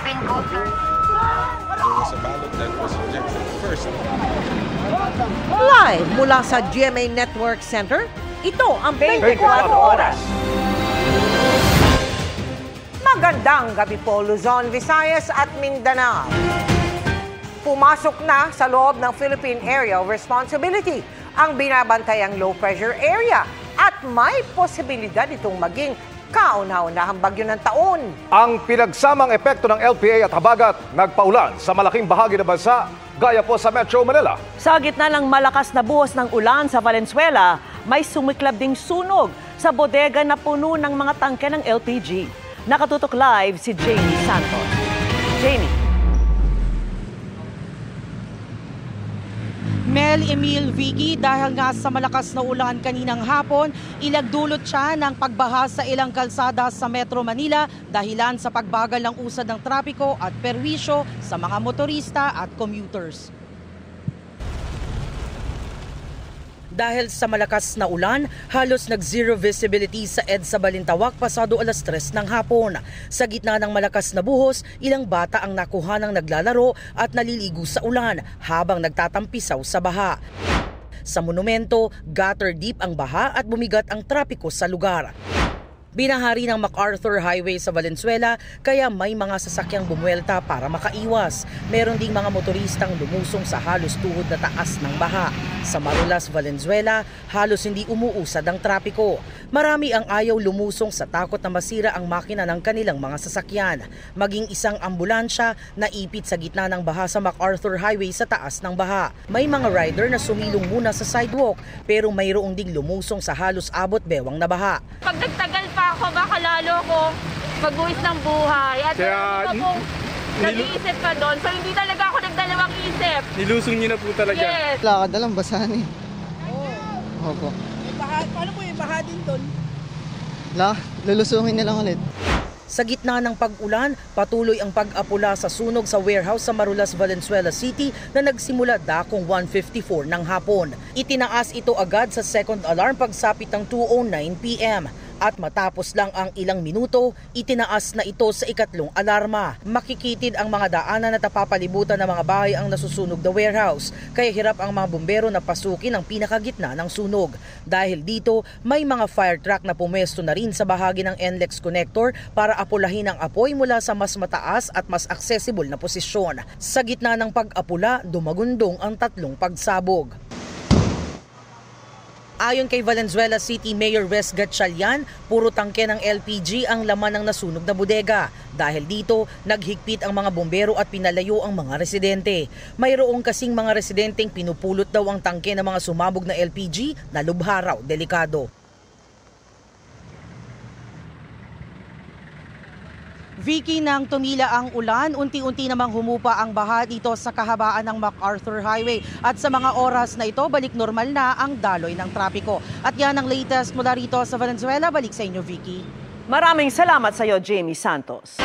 been confirmed. There was a ballot that was rejected first. Live mula sa GMA Network Center, ito ang 24 Oras. Magandang gabi po, Luzon, Visayas at Mindanao. Pumasok na sa loob ng Philippine Area of Responsibility ang binabantayang low pressure area at may posibilidad itong maging kauna-unahang bagyo ng taon. Ang pinagsamang epekto ng LPA at habagat nagpaulan sa malaking bahagi ng bansa, gaya po sa Metro Manila. Sa gitna ng malakas na buhos ng ulan sa Valenzuela, may sumiklab ding sunog sa bodega na puno ng mga tangke ng LPG. Nakatutok live si Jamie Santos. Jamie. Mel Emil Vicky, dahil nga sa malakas na ulan kaninang hapon, ilagdulot siya ng pagbaha sa ilang kalsada sa Metro Manila dahilan sa pagbagal ng usad ng trapiko at perwisyo sa mga motorista at commuters. Dahil sa malakas na ulan, halos nag-zero visibility sa EDSA Balintawak pasado alas 3 ng hapon. Sa gitna ng malakas na buhos, ilang bata ang nakuha ng naglalaro at naliligo sa ulan habang nagtatampisaw sa baha. Sa monumento, gutter deep ang baha at bumigat ang trapiko sa lugar. Binahari ng MacArthur Highway sa Valenzuela kaya may mga sasakyang bumuelta para makaiwas. Meron ding mga motoristang lumusong sa halos tuhod na taas ng baha. Sa Marulas, Valenzuela, halos hindi umuusad ang trapiko. Marami ang ayaw lumusong sa takot na masira ang makina ng kanilang mga sasakyan. Maging isang ambulansya na ipit sa gitna ng baha sa MacArthur Highway sa taas ng baha. May mga rider na sumilong muna sa sidewalk pero mayroong ding lumusong sa halos abot bewang na baha. Pag nagtagal pa ako, baka lalo ko mag-uwis ng buhay. At kaya nag-iisip ka doon. So hindi talaga ako nagdalawang isip. Nilusong niyo na po talaga? Yes. Lakad na lang, basahan eh. Oh. Opo. Paano po yung baha din doon? Lulusungin na lang ulit. Sa gitna ng pag-ulan, patuloy ang pag-apula sa sunog sa warehouse sa Marulas, Valenzuela City na nagsimula dakong 1:54 ng hapon. Itinaas ito agad sa second alarm pagsapit ng 2:09 p.m. At matapos lang ang ilang minuto, itinaas na ito sa ikatlong alarma. Makikitid ang mga daanan at napapalibutan ng mga bahay ang nasusunog na warehouse. Kaya hirap ang mga bumbero na pasukin ang pinakagitna ng sunog. Dahil dito, may mga fire truck na pumesto na rin sa bahagi ng NLEX connector para apulahin ang apoy mula sa mas mataas at mas accessible na posisyon. Sa gitna ng pag-apula, dumagundong ang tatlong pagsabog. Ayon kay Valenzuela City Mayor Wes Gatchalian, puro tangke ng LPG ang laman ng nasunog na bodega. Dahil dito, naghigpit ang mga bombero at pinalayo ang mga residente. Mayroong kasing mga residenteng pinupulot daw ang tangke ng mga sumabog na LPG na lubha raw delikado. Vicky, nang tumila ang ulan, unti-unti namang humupa ang baha dito sa kahabaan ng MacArthur Highway. At sa mga oras na ito, balik normal na ang daloy ng trapiko. At yan ang latest mula rito sa Valenzuela. Balik sa inyo, Vicky. Maraming salamat sa iyo, Jamie Santos.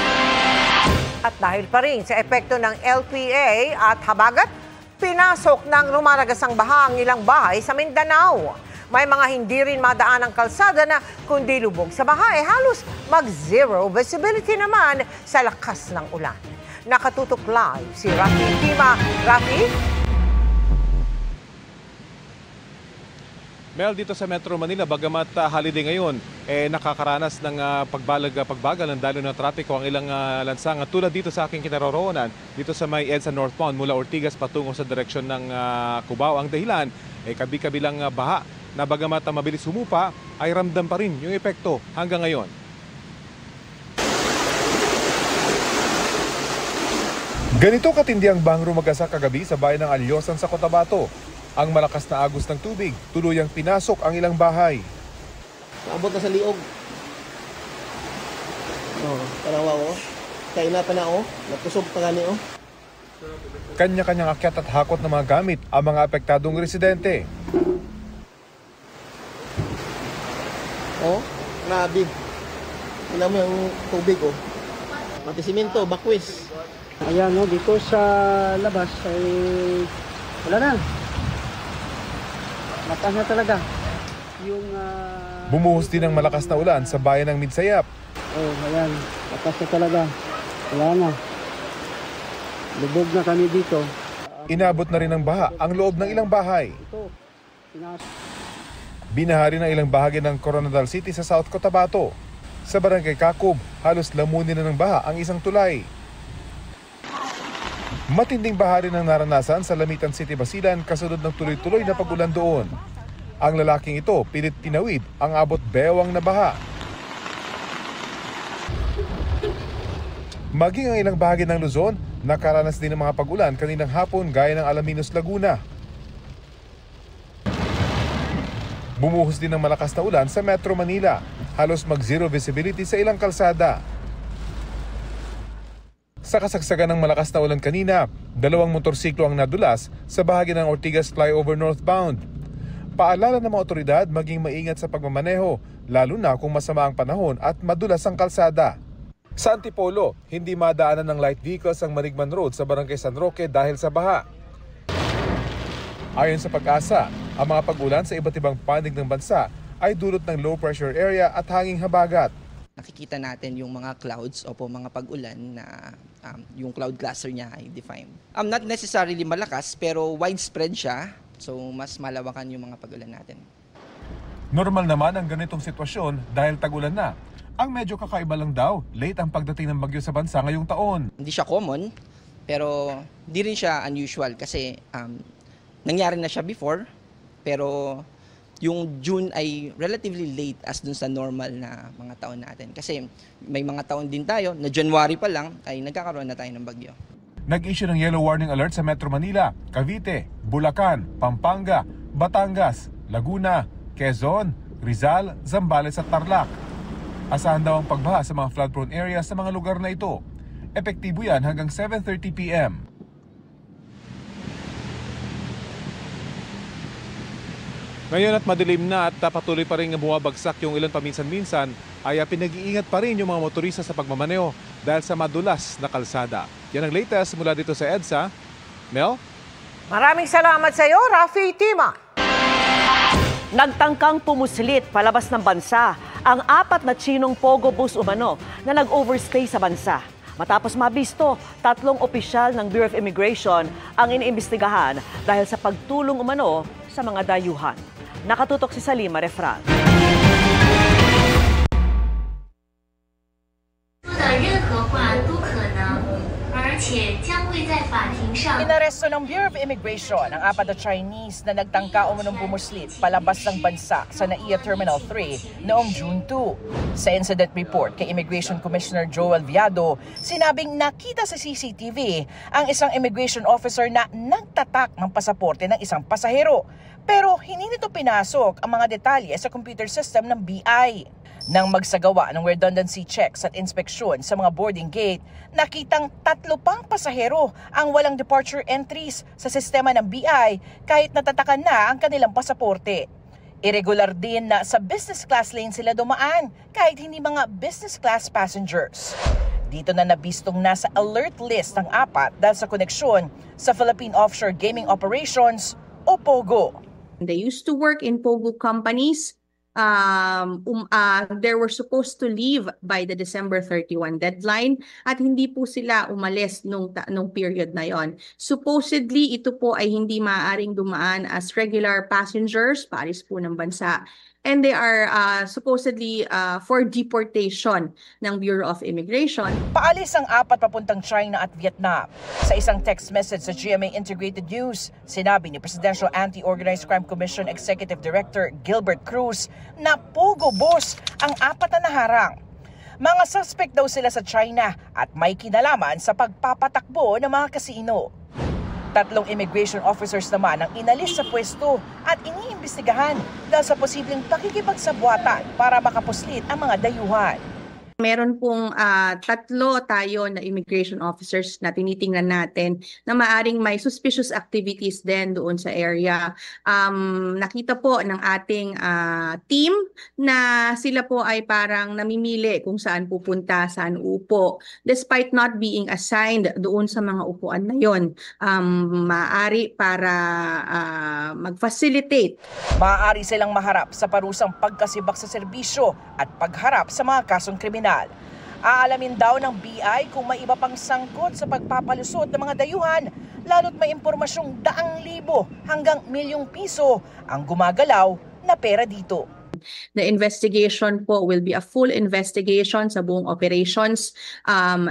At dahil pa rin sa epekto ng LPA at habagat, pinasok ng rumaragasang baha ang ilang bahay sa Mindanao. May mga hindi rin madaan ang kalsada na kundi lubog sa baha, halos mag-zero visibility naman sa lakas ng ulan. Nakatutok live si Rafi Tima. Rafi? Mel, dito sa Metro Manila, bagamat holiday ngayon, nakakaranas ng pagbagal ng daloy ng trapiko ang ilang lansangan. Tulad dito sa aking kinaroroonan, dito sa may EDSA Northbound mula Ortigas patungo sa direksyon ng Cubao. Ang dahilan, kabi-kabilang baha na bagamat mabilis humupa, ay ramdam pa rin yung epekto hanggang ngayon. Ganito katindi ang bahang rumagasa kagabi sa bayan ng Alyosan sa Cotabato. Ang malakas na agos ng tubig, tuluyang pinasok ang ilang bahay. Naabot na sa liog. Tanawa ko. Kaina pa na napusog pa gani Kanya-kanyang akyat at hakot ng mga gamit ang mga apektadong residente. Grabe. Tingnan mo yung tubig Pati simento, bakwis. Ayan dito sa labas ay wala na. Mataas na talaga. Bumuhos din ang malakas na ulan sa bayan ng Midsayap. Ayan. Mataas na talaga. Wala na. lubog na kami dito. Inabot na rin ng baha ang loob ng ilang bahay. Ito, Binahari ng ilang bahagi ng Coronadal City sa South Cotabato. Sa Barangay Kakob, halos lamunin na ng baha ang isang tulay. Matinding baha rin ang naranasan sa Lamitan City, Basilan kasunod ng tuloy-tuloy na pag-ulan doon. Ang lalaking ito pilit tinawid ang abot bewang na baha. Maging ang ilang bahagi ng Luzon, nakaranas din ng mga pag-ulan kaninang hapon gaya ng Alaminos, Laguna. Bumuhos din ng malakas na ulan sa Metro Manila. Halos mag-zero visibility sa ilang kalsada. Sa kasagsagan ng malakas na ulan kanina, 2 motorsiklo ang nadulas sa bahagi ng Ortigas Flyover northbound. Paalala ng mga otoridad maging maingat sa pagmamaneho, lalo na kung masama ang panahon at madulas ang kalsada. Sa Antipolo, hindi madaanan ng light vehicles ang Manigman Road sa Barangay San Roque dahil sa baha. Ayon sa Pag-asa, ang mga pag-ulan sa iba't ibang panig ng bansa ay dulot ng low pressure area at hanging habagat. Nakikita natin yung mga clouds o po mga pag-ulan na yung cloud cluster niya ay defined. Not necessarily malakas pero widespread siya, so mas malawakan yung mga pag-ulan natin. Normal naman ang ganitong sitwasyon dahil tag-ulan na. Ang medyo kakaiba lang daw, late ang pagdating ng bagyo sa bansa ngayong taon. Hindi siya common pero di rin siya unusual kasi nangyari na siya before pero yung June ay relatively late as dun sa normal na mga taon natin. Kasi may mga taon din tayo na January pa lang ay nagkakaroon na tayo ng bagyo. Nag-issue ng yellow warning alert sa Metro Manila, Cavite, Bulacan, Pampanga, Batangas, Laguna, Quezon, Rizal, Zambales at Tarlac. Asahan daw ang pagbaha sa mga flood-prone areas sa mga lugar na ito. Epektibo yan hanggang 7:30 p.m. Ngayon at madilim na at patuloy pa rin bumabagsak yung ilan paminsan-minsan ay pinag-iingat pa rin yung mga motorista sa pagmamaneho dahil sa madulas na kalsada. Yan ang latest mula dito sa EDSA. Mel? Maraming salamat sa iyo, Rafi Tima. Nagtangkang pumuslit palabas ng bansa ang 4 na Chinong Pogo bus umano na nag-overstay sa bansa. Matapos mabisto, 3 opisyal ng Bureau of Immigration ang iniimbestigahan dahil sa pagtulong umano sa mga dayuhan. Nakatutok si Salima Refran. Inaresto ng Bureau of Immigration ang 4 na Chinese na nagtangka umunong bumuslit palabas ng bansa sa NAIA Terminal 3 noong June 2. Sa incident report kay Immigration Commissioner Joel Viado, sinabing nakita sa CCTV ang isang immigration officer na nagtatak ng pasaporte ng isang pasahero. Pero hindi nito pinasok ang mga detalye sa computer system ng BI. Nang magsagawa ng redundancy checks at inspeksyon sa mga boarding gate, nakitang 3 pang pasahero ang walang departure entries sa sistema ng BI kahit natatakan na ang kanilang pasaporte. Irregular din na sa business class lane sila dumaan kahit hindi mga business class passengers. Dito na nabistong nasa alert list ng 4 dahil sa koneksyon sa Philippine Offshore Gaming Operations o POGO. They used to work in POGO companies. They were supposed to leave by the December 31 deadline at hindi po sila umalis nung period na yon. Supposedly, ito po ay hindi maaaring dumaan as regular passengers, paalis po ng bansa. And they are supposedly for deportation ng Bureau of Immigration. Paalis ang 4 papuntang China at Vietnam. Sa isang text message sa GMA Integrated News, sinabi ni Presidential Anti-Organized Crime Commission Executive Director Gilbert Cruz na Pogo bus ang 4 na naharang. Mga suspect daw sila sa China at may kinalaman sa pagpapatakbo ng mga kasino. 3 immigration officers naman ang inalis sa pwesto at iniimbestigahan dahil sa posibleng pakikipagsabwatan para makapuslit ang mga dayuhan. Meron pong 3 tayo na immigration officers na tinitingnan natin na maaring may suspicious activities din doon sa area. Nakita po ng ating team na sila po ay parang namimili kung saan pupunta, saan upo. Despite not being assigned doon sa mga upuan na yon, maaari para mag-facilitate. Maaari silang maharap sa parusang pagkasibak sa serbisyo at pagharap sa mga kasong kriminal. Aalamin daw ng BI kung may iba pang sangkot sa pagpapalusot ng mga dayuhan, lalo't may impormasyong 100,000 hanggang milyong piso ang gumagalaw na pera dito. The investigation po will be a full investigation sa buong operations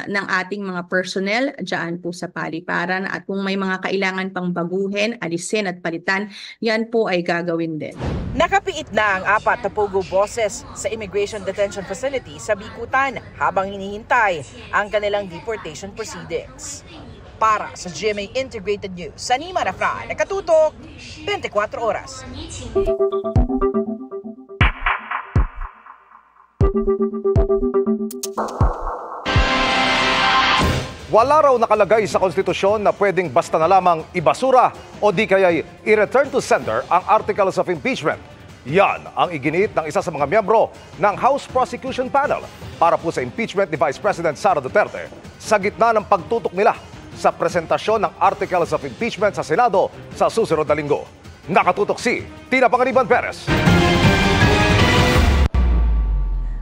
ng ating mga personnel dyan po sa paliparan, at kung may mga kailangan pang baguhin, alisin at palitan, yan po ay gagawin din. Nakapiit na ang 4 na Pogo bosses sa Immigration Detention Facility sa Bicutan habang hinihintay ang kanilang deportation proceedings. Para sa GMA Integrated News, Sanima Rafran, nakatutok 24 oras. Wala raw nakalagay sa konstitusyon na pwedeng basta na lamang ibasura o di kaya'y i-return to sender ang Articles of Impeachment. Yan ang iginiit ng isa sa mga miyembro ng House Prosecution Panel para po sa impeachment ni Vice President Sara Duterte sa gitna ng pagtutok nila sa presentasyon ng Articles of Impeachment sa Senado sa susunod na linggo. Nakatutok si Tina Panganiban Perez.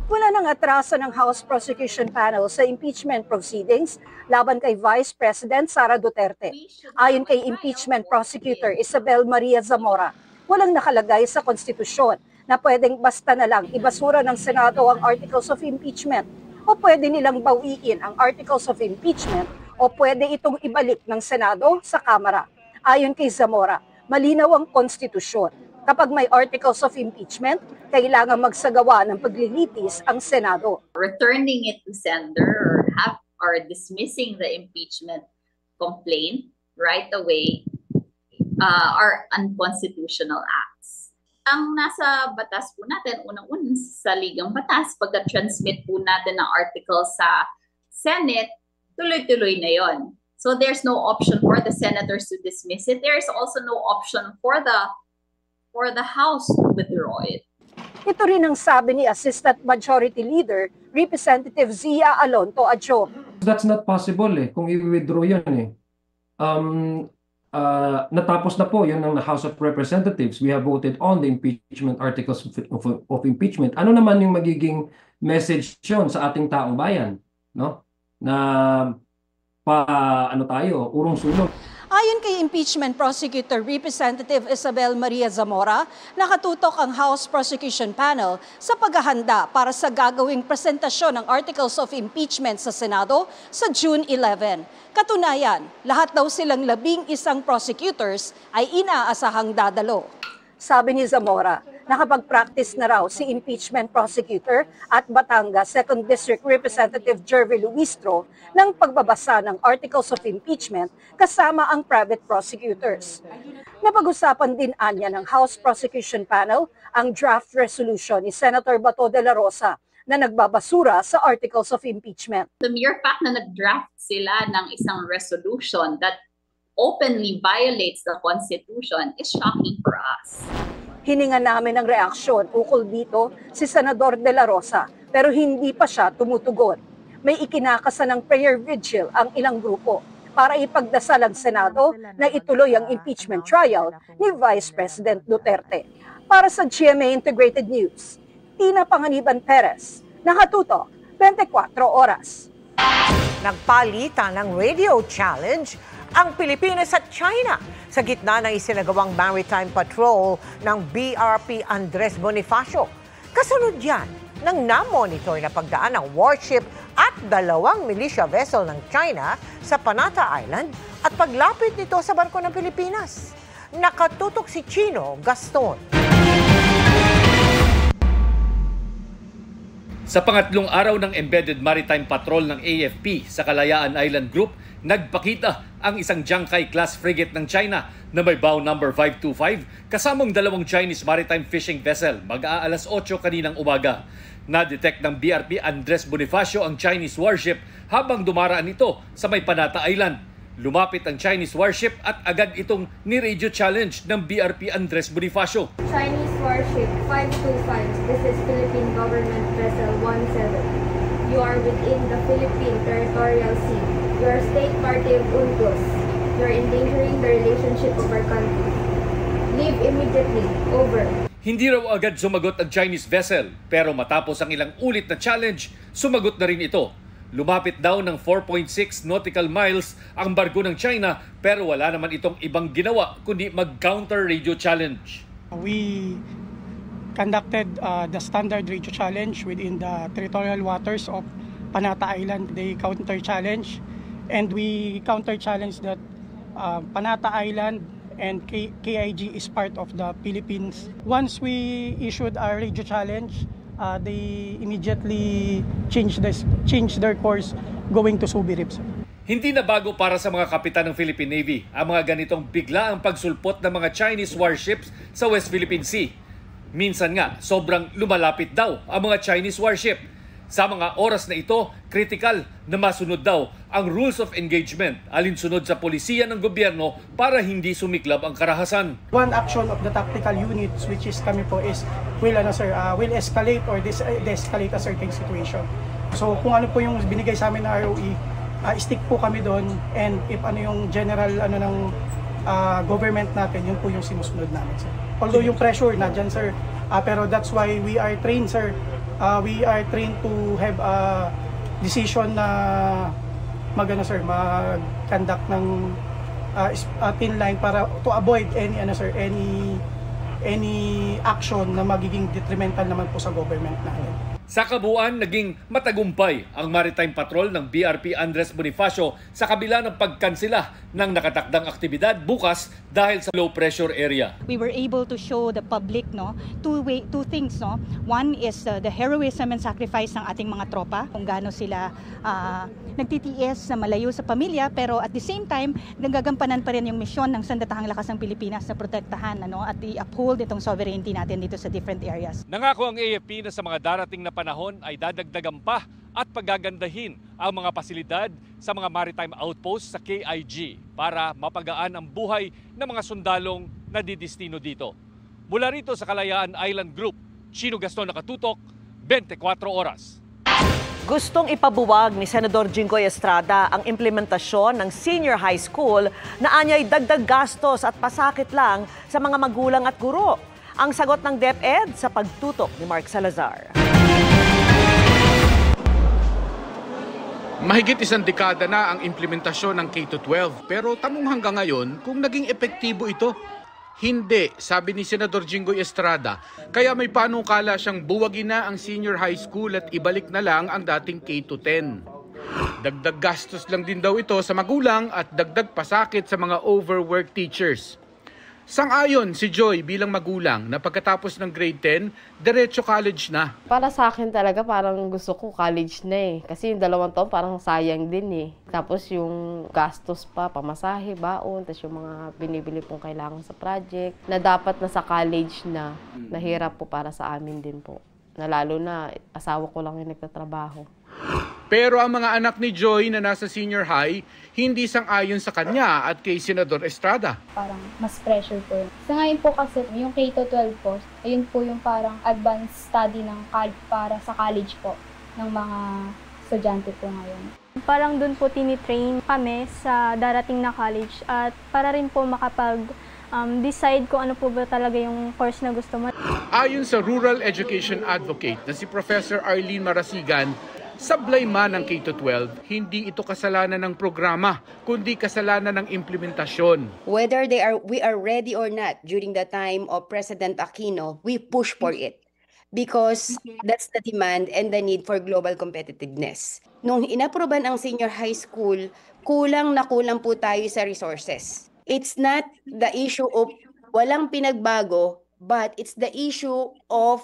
Wala nang atraso ng House Prosecution Panel sa impeachment proceedings laban kay Vice President Sara Duterte. Ayon kay impeachment prosecutor Isabel Maria Zamora, walang nakalagay sa konstitusyon na pwedeng basta na lang ibasura ng Senado ang Articles of Impeachment, o pwede nilang bawiin ang Articles of Impeachment, o pwede itong ibalik ng Senado sa Kamara. Ayon kay Zamora, malinaw ang konstitusyon. Kapag may Articles of Impeachment, kailangan magsagawa ng paglilitis ang Senado. Returning it to sender or dismissing the impeachment complaint right away are unconstitutional acts. Ang nasa batas po natin, unang-una sa Ligang Batas, pagka-transmit po natin ng article sa Senate, tuloy-tuloy na yon. So there's no option for the senators to dismiss it. There's also no option for the House to withdraw it. Ito rin ang sabi ni Assistant Majority Leader, Representative Zia Alonto Adjo. That's not possible kung i-withdraw yan natapos na po yan ng House of Representatives. We have voted on the impeachment articles of impeachment. Ano naman yung magiging message yun sa ating taong bayan? No? Na urong-sulong. Ayon kay impeachment prosecutor Representative Isabel Maria Zamora, nakatutok ang House Prosecution Panel sa paghahanda para sa gagawing presentasyon ng Articles of Impeachment sa Senado sa June 11. Katunayan, lahat daw silang 11 prosecutors ay inaasahang dadalo. Sabi ni Zamora, nakapag-practice na raw si impeachment prosecutor at Batangas 2nd District Representative Jervy Luistro ng pagbabasa ng Articles of Impeachment kasama ang private prosecutors. Napag-usapan din anya ng House Prosecution Panel ang draft resolution ni Senator Bato de la Rosa na nagbabasura sa Articles of Impeachment. The mere fact na nag-draft sila ng isang resolution that openly violates the Constitution is shocking for us. Hininga namin ng reaksyon ukol dito si Senador de la Rosa, pero hindi pa siya tumutugon. May ikinakasa ng prayer vigil ang ilang grupo para ipagdasal ang Senado na ituloy ang impeachment trial ni Vice President Duterte. Para sa GMA Integrated News, Tina Panganiban Perez, nakatutok 24 oras. Nagpalitan ng radio challenge ang Pilipinas at China sa gitna ng isinagawang maritime patrol ng BRP Andres Bonifacio. Kasunod yan ng na-monitor na pagdaan ng warship at 2 militia vessel ng China sa Panata Island at paglapit nito sa barko ng Pilipinas. Nakatutok si Chino Gaston. Sa pangatlong araw ng Embedded Maritime Patrol ng AFP sa Kalayaan Island Group, nagpakita ang isang Jiangkai-class frigate ng China na may bow number 525 kasamang 2 Chinese maritime fishing vessel mag-aalas 8 kaninang umaga. Na-detect ng BRP Andres Bonifacio ang Chinese warship habang dumaraan ito sa may Panata Island. Lumapit ang Chinese warship at agad itong ni-radio challenge ng BRP Andres Bonifacio. Chinese warship 525, this is Philippine Government Vessel 17. You are within the Philippine Territorial Sea. You are state party of UNCLOS. You are endangering the relationship of our country. Leave immediately. Over. Hindi raw agad sumagot ang Chinese vessel, pero matapos ang ilang ulit na challenge, sumagot na rin ito. Lumapit daw ng 4.6 nautical miles ang barko ng China pero wala naman itong ibang ginawa kundi mag-counter radio challenge. We conducted the standard radio challenge within the territorial waters of Panata Island. They counter challenge and we counter challenge that Panata Island and KIG is part of the Philippines. Once we issued our radio challenge, they immediately changed their course going to Subi Reef. Hindi na bago para sa mga kapitan ng Philippine Navy ang mga ganitong biglaang pagsulpot ng mga Chinese warships sa West Philippine Sea. Minsan nga, sobrang lumalapit daw ang mga Chinese warship. Sa mga oras na ito, kritikal na masunod daw ang rules of engagement alinsunod sa polisiya ng gobyerno para hindi sumiklab ang karahasan. One action of the tactical units which is kami po is will escalate or de-escalate a certain situation. So kung ano po yung binigay sa amin na ROE, stick po kami doon, and if ano yung general ng government natin, yun po yung sinusunod namin, sir. Although yung pressure na dyan, sir, pero that's why we are trained, sir. We are trained to have a decision na mag-conduct ng thin line para to avoid any action na magiging detrimental naman po sa government natin. Sa kabuuan, naging matagumpay ang Maritime Patrol ng BRP Andres Bonifacio sa kabila ng pagkansela ng nakatakdang aktibidad bukas dahil sa low pressure area. We were able to show the public two things. One is the heroism and sacrifice ng ating mga tropa, kung gaano sila nagtitiis na malayo sa pamilya, pero at the same time nagagampanan pa rin yung misyon ng Sandatahang Lakas ng Pilipinas na protektahan at i-uphold itong sovereignty natin dito sa different areas. Nangako ang AFP na sa mga darating na panahon ay dadagdagan pa at pagagandahin ang mga pasilidad sa mga maritime outposts sa KIG para mapagaan ang buhay ng mga sundalong nadidistino dito. Mula rito sa Kalayaan Island Group, Chino Gaston, nakatutok, 24 oras. Gustong ipabuwag ni Senador Jinggoy Estrada ang implementasyon ng senior high school na anyay dagdag gastos at pasakit lang sa mga magulang at guro. Ang sagot ng DepEd sa pagtutok ni Mark Salazar. Mahigit isang dekada na ang implementasyon ng K-12 pero tanong hanggang ngayon kung naging epektibo ito. Hindi, sabi ni Senador Jinggoy Estrada, kaya may panukala siyang buwagin na ang senior high school at ibalik na lang ang dating K-10. Dagdag gastos lang din daw ito sa magulang at dagdag pasakit sa mga overworked teachers. Sang-ayon si Joy bilang magulang na pagkatapos ng grade 10, diretso college na. Para sa akin talaga parang gusto ko college na eh. Kasi yung 2 taon parang sayang din eh. Tapos yung gastos pa, pamasahe, baon, tapos yung mga binibili pong kailangan sa project na dapat nasa college na, nahirap po para sa amin din po. Na lalo na asawa ko lang yung nagtatrabaho. Pero ang mga anak ni Joy na nasa senior high, hindi sang-ayon sa kanya at kay Senador Estrada. Parang mas pressure po. Sa ngayon po kasi yung K-12 po, ayun po yung parang advanced study ng para sa college po ng mga estudyante po ngayon. Parang doon po tinitrain kami sa darating na college at para rin po decide kung ano po ba talaga yung course na gusto mo. Ayon sa Rural Education Advocate na si Professor Arlene Marasigan, sablay man ng K-12, hindi ito kasalanan ng programa, kundi kasalanan ng implementasyon. Whether we are ready or not during the time of President Aquino, we push for it. Because that's the demand and the need for global competitiveness. Nung inaproban ang senior high school, kulang na kulang po tayo sa resources. It's not the issue of walang pinagbago, but it's the issue of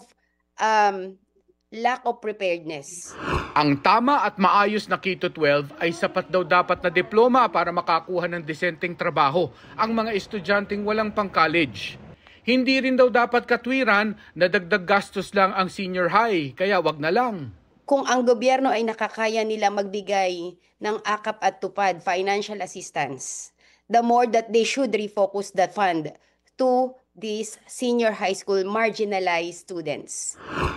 lack of preparedness. Ang tama at maayos na K-12 ay sapat daw dapat na diploma para makakuha ng disenteng trabaho ang mga estudyanteng walang pang-college. Hindi rin daw dapat katwiran na dagdag gastos lang ang senior high, kaya wag na lang. Kung ang gobyerno ay nakakaya nila magbigay ng akap at tupad financial assistance, the more that they should refocus the fund to these senior high school marginalized students.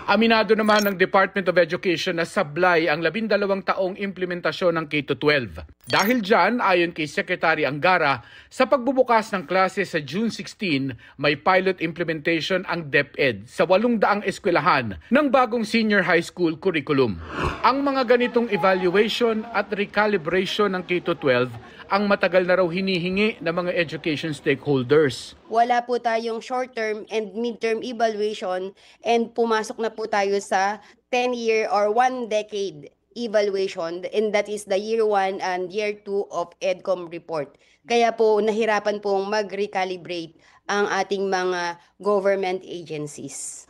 Aminado naman ng Department of Education na sablay ang 12 taong implementasyon ng K-12. Dahil dyan, ayon kay Secretary Angara, sa pagbubukas ng klase sa June 16, may pilot implementation ang DepEd sa 800 eskwelahan ng bagong senior high school curriculum. Ang mga ganitong evaluation at recalibration ng K-12 ang matagal na raw hinihingi ng mga education stakeholders. Wala po tayong short-term and mid-term evaluation and pumasok na po tayo sa 10-year or 1 decade evaluation, and that is the year 1 and year 2 of EDCOM report. Kaya po nahirapan pong mag-recalibrate ang ating mga government agencies.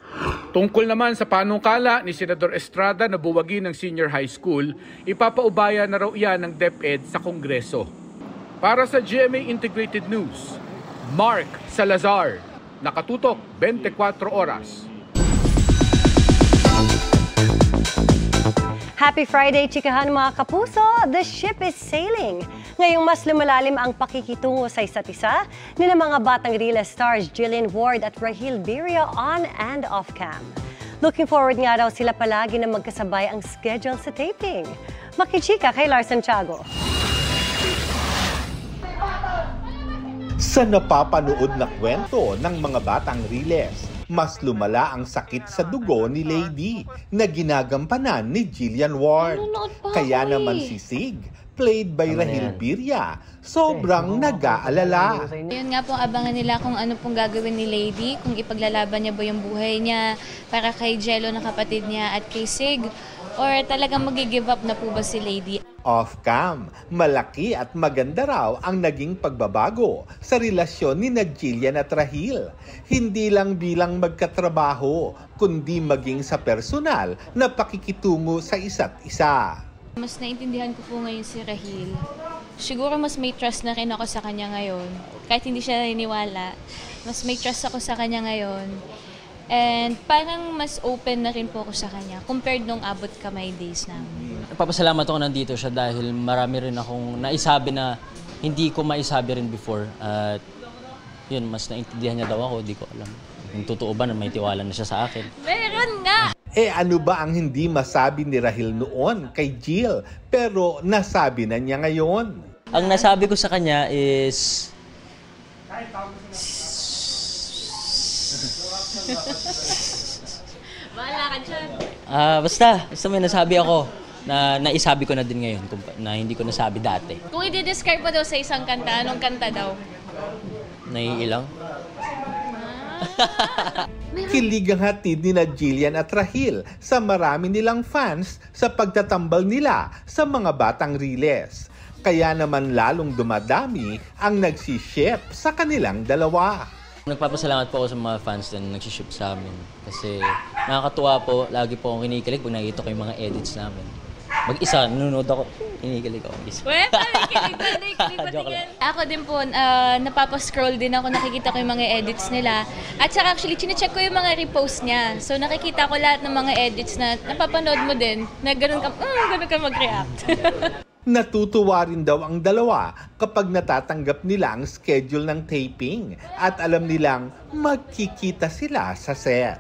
Tungkol naman sa panukala ni Senador Estrada na buwagin ng senior high school, ipapaubaya na raw iyan ng DepEd sa Kongreso. Para sa GMA Integrated News, Mark Salazar, nakatutok 24 oras. Happy Friday, chikahan mga kapuso! The ship is sailing! Ngayong mas lumalalim ang pakikitungo sa isa't isa ni mga batang Rila stars Jillian Ward at Rahil Birria on and off cam. Looking forward nga daw sila palagi na magkasabay ang schedule sa taping. Makichika kay Lars Santiago. Sa napapanood na kwento ng mga batang Riles, mas lumala ang sakit sa dugo ni Lady na ginagampanan ni Jillian Ward. Kaya naman si Sig, played by Rahil Birria, sobrang nag-aalala. Yun nga pong abangan nila kung ano pong gagawin ni Lady, kung ipaglalaban niya ba yung buhay niya para kay Jello na kapatid niya at kay Sig, or talagang mag-give up na po ba si Lady? Off-cam, malaki at maganda raw ang naging pagbabago sa relasyon ni Jillian at Rahil. Hindi lang bilang magkatrabaho, kundi maging sa personal na pakikitungo sa isa't isa. Mas naintindihan ko po ngayon si Rahil. Siguro mas may trust na rin ako sa kanya ngayon. Kahit hindi siya naniniwala, mas may trust ako sa kanya ngayon. And parang mas open na rin po ako sa kanya compared nung abot kamay days namin. Nagpapasalamat ako nandito siya dahil marami rin akong naisabi na hindi ko maisabi rin before. At yun, mas naintindihan niya daw ako, di ko alam. Kung totoo ba na may tiwala na siya sa akin. Meron nga! Ano ba ang hindi masabi ni Rahil noon kay Jill pero nasabi na niya ngayon? Ang nasabi ko sa kanya is... Bahala ka dyan. Basta may nasabi ako na naisabi ko na din ngayon na hindi ko nasabi dati. Kung i-describe mo daw sa isang kanta, anong kanta daw? Naiilang? Kilig ang hatid ni Jillian at Rahil sa marami nilang fans sa pagtatambal nila sa mga batang Riles. Kaya naman lalong dumadami ang nagsiship sa kanilang dalawa. Nagpapasalamat po ako sa mga fans na nagsiship sa amin. Kasi nakakatuwa po, lagi po akong kinikilig pag nakikita ko yung mga edits namin. Mag-isa, nanonood ako, kinikilig ako. Ako din po, napapascroll din ako, nakikita ko yung mga edits nila. At saka actually, chinecheck ko yung mga repost niya. So nakikita ko lahat ng mga edits na napapanood mo din, na ganun ka mag-react. Natutuwa rin daw ang dalawa kapag natatanggap nila ang schedule ng taping at alam nilang magkikita sila sa set.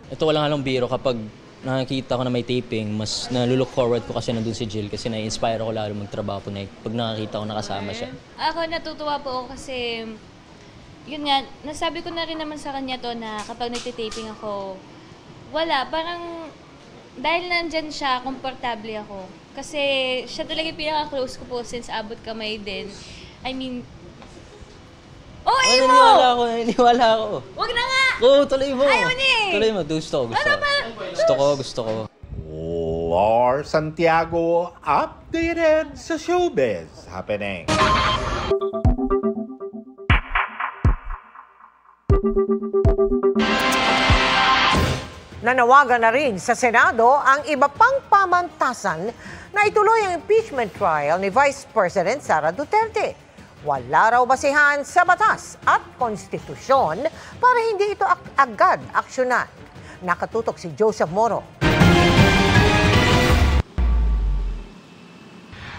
Ito walang halong biro kapag nakikita ko na may taping, mas nalulook forward ko kasi nandun si Jill kasi na-inspire ako lalo magtrabaho po na pag nakakita ko nakasama siya. Ako natutuwa po ako kasi, yun nga, nasabi ko na rin naman sa kanya to na kapag nagtitaping ako, wala, parang dahil nandyan siya, komportable ako. Kasi siya talaga yung pinaka-close ko po since abot kamay din. I mean, Niniwala ako. Wag na nga! Oo, tuloy mo. Ayaw ni! Tuloy mo, gusto ko. Lars Santiago, updated sa showbiz happening. Nanawagan na rin sa Senado ang iba pang pamantasan na ituloy ang impeachment trial ni Vice President Sara Duterte. Wala raw basihan sa batas at konstitusyon para hindi ito agad aksyonan. Nakatutok si Joseph Moro.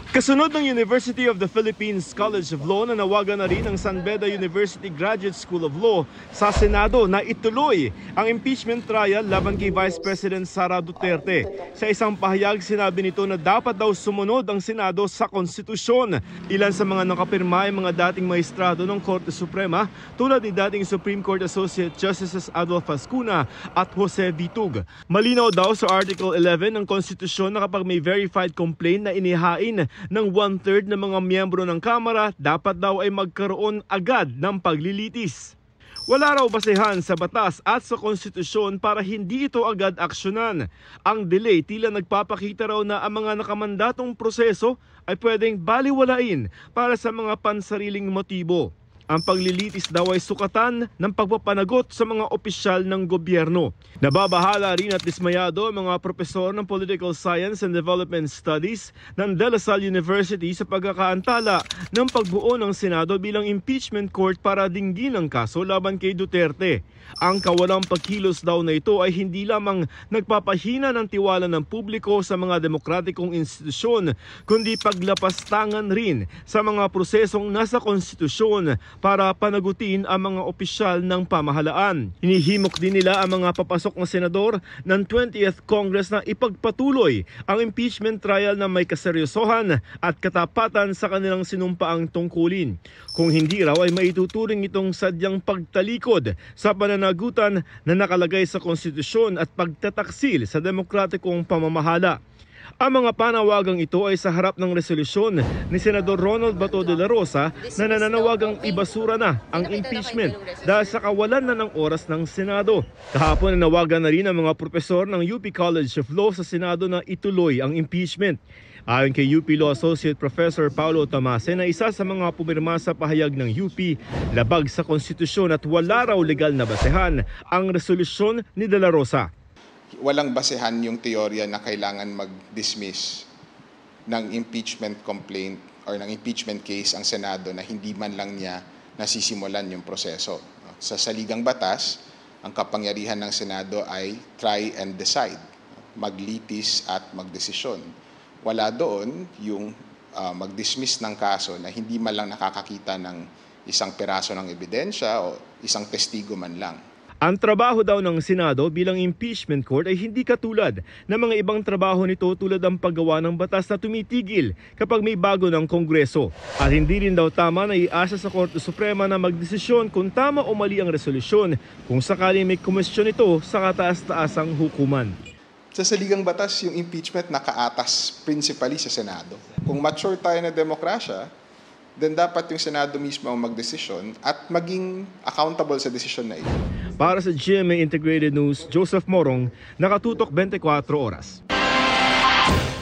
Kasunod ng University of the Philippines College of Law, nanawagan na rin ang San Beda University Graduate School of Law sa Senado na ituloy ang impeachment trial laban kay Vice President Sara Duterte. Sa isang pahayag, sinabi nito na dapat daw sumunod ang Senado sa konstitusyon. Ilan sa mga nakapirma ay mga dating maestrado ng Korte Suprema tulad ni dating Supreme Court Associate Justices Adolfo Ascuna at Jose Vitug. Malinaw daw sa Article 11 ng konstitusyon na kapag may verified complaint na inihain ng 1/3 ng mga miyembro ng Kamara, dapat daw ay magkaroon agad ng paglilitis. Wala raw basehan sa batas at sa konstitusyon para hindi ito agad aksyonan. Ang delay tila nagpapakita raw na ang mga nakamandatong proseso ay pwedeng baliwalain para sa mga pansariling motibo. Ang paglilitis daw ay sukatan ng pagpapanagot sa mga opisyal ng gobyerno. Nababahala rin at dismayado ang mga propesor ng Political Science and Development Studies ng De La Salle University sa pagkakaantala ng pagbuo ng Senado bilang impeachment court para dinggin ang kaso laban kay Duterte. Ang kawalang pagkilos daw na ito ay hindi lamang nagpapahina ng tiwala ng publiko sa mga demokratikong institusyon, kundi paglapastangan rin sa mga prosesong nasa konstitusyon para panagutin ang mga opisyal ng pamahalaan. Hinihimok din nila ang mga papasok na senador ng 20th Congress na ipagpatuloy ang impeachment trial na may kaseryosohan at katapatan sa kanilang sinumpaang tungkulin. Kung hindi raw ay maituturing itong sadyang pagtalikod sa pananagutan na nakalagay sa konstitusyon at pagtataksil sa demokratikong pamamahala. Ang mga panawagang ito ay sa harap ng resolusyon ni Senador Ronald Bato de la Rosa na nananawagang ibasura na ang impeachment dahil sa kawalan na ng oras ng Senado. Kahapon nanawagan na rin ang mga propesor ng UP College of Law sa Senado na ituloy ang impeachment. Ayon kay UP Law Associate Professor Paulo Tamase na isa sa mga pumirma sa pahayag ng UP, labag sa konstitusyon at wala raw legal na basehan ang resolusyon ni De La Rosa. Walang basehan yung teorya na kailangan mag-dismiss ng impeachment complaint or ng impeachment case ang Senado na hindi man lang niya nasisimulan yung proseso. Sa saligang batas, ang kapangyarihan ng Senado ay try and decide, maglitis at magdesisyon. Wala doon yung mag-dismiss ng kaso na hindi man lang nakakakita ng isang peraso ng ebidensya o isang testigo man lang. Ang trabaho daw ng Senado bilang impeachment court ay hindi katulad ng mga ibang trabaho nito tulad ng paggawa ng batas na tumitigil kapag may bago ng Kongreso. At hindi rin daw tama na iasa sa Korte Suprema na magdesisyon kung tama o mali ang resolusyon kung sakaling may komestyon ito sa kataas-taasang hukuman. Sa saligang batas, yung impeachment nakaatas principally sa Senado. Kung mature tayo na demokrasya, then dapat yung Senado mismo ang magdesisyon at maging accountable sa desisyon na ito. Para sa GMA Integrated News, Joseph Morong, nakatutok 24 oras.